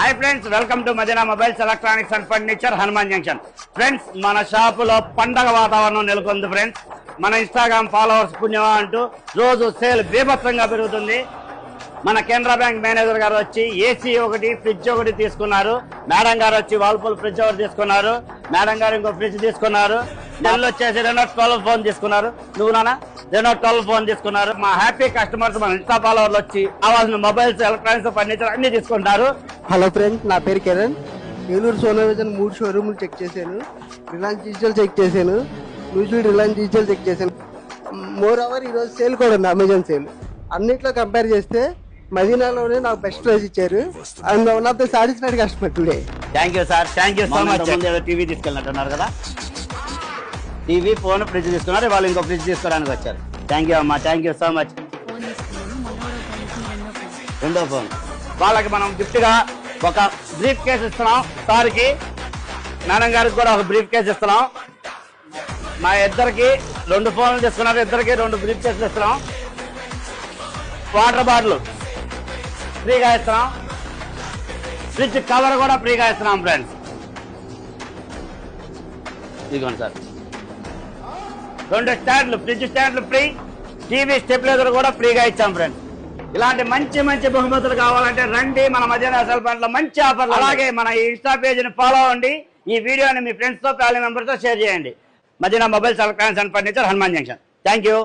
Hi friends, welcome to Madina mobiles electronics and furniture Hanuman Junction. Friends, మన షాపులో పండగ వాతావరణం నెలకొంది. ఫ్రెండ్స్, మన ఇన్స్టాగ్రామ్ ఫాలోవర్స్ పుణ్యమా అంటూ రోజు సేల్ బీభత్సంగా పెరుగుతుంది. మన కెనరా బ్యాంక్ మేనేజర్ గారు వచ్చి ఏసీ ఒకటి, ఫ్రిడ్జ్ ఒకటి తీసుకున్నారు. మేడం గారు వచ్చి వాల్పూల్ ఫ్రిడ్జ్ ఒకటి తీసుకున్నారు. మేడం గారు ఇంకో ఫ్రిడ్జ్ తీసుకున్నారు. నెలలో వచ్చేసి Reno 12 ఫోన్ తీసుకున్నారు. నువ్వు నాన్న Reno 12 ఫోన్ తీసుకున్నారు. మా హ్యాపీ కస్టమర్స్ మన ఇన్స్టా ఫాలోవర్లు వచ్చి కావాల్సిన మొబైల్స్, ఎలక్ట్రానిక్స్, ఫర్నిచర్ అన్ని తీసుకుంటారు. హలో ఫ్రెండ్స్, నా పేరు కిరణ్. ఏలూరు సోనా విజన్ 3 షోరూమ్లు చెక్ చేశాను. రిలయన్స్ డిజిటల్ చెక్ చేశాను. మ్యూచువల్ రిలయన్స్ డిజిటల్ చెక్ చేశాను. మోర్ ఓవర్ ఈరోజు సేల్ కూడా ఉంది, అమెజాన్ సేల్. అన్నిట్లో కంపేర్ చేస్తే మదీనాలోనే నాకు బెస్ట్ ప్రైస్ ఇచ్చారు. And one of the satisfied customer today. Thank you sir, thank you so much. TV తీసుకెళ్ళినట్టున్నారు కదా, టీవీ, ఫోన్, ఫ్రిడ్జ్ తీసుకున్నారు. వాళ్ళు ఇంకో ఫ్రిడ్జ్ తీసుకోవడానికి వచ్చారు. థ్యాంక్ యూ అమ్మా, థ్యాంక్ యూ సో మచ్. రెండో ఫోన్ వాళ్ళకి మనం గిఫ్ట్ గా ఒక బ్రీఫ్ కేస్ ఇస్తున్నాం. సార్కి, మేడం గారికి కూడా ఒక బ్రీఫ్ కేస్ ఇస్తున్నాం. మా ఇద్దరికి 2 ఫోన్లు తీసుకున్నారు. ఇద్దరికి 2 బ్రీఫ్ కేసులు ఇస్తున్నాం. వాటర్ బాటిల్ ఫ్రీగా ఇస్తున్నాం. ఫ్రిడ్జ్ కవర్ కూడా ఫ్రీగా ఇస్తున్నాం ఫ్రెండ్స్. ఇదిగోండి సార్, 2 స్టాండ్లు, ఫ్రిడ్జ్ స్టాండ్లు ఫ్రీ, టీవీ స్టెబిలైజర్ కూడా ఫ్రీగా ఇచ్చాం ఫ్రెండ్స్. ఇలాంటి మంచి మంచి బహుమతులు కావాలంటే రండి మన మదీనా సెల్ పాయింట్ లో. మంచి ఆఫర్లు. అలాగే మన ఇన్స్టా పేజీని ఫాలో అవ్వండి. ఈ వీడియోని మీ ఫ్రెండ్స్ తో, ఫ్యామిలీ మెంబర్స్ తో షేర్ చేయండి. Madina mobiles, electronics and furniture, Hanuman Junction. Thank you.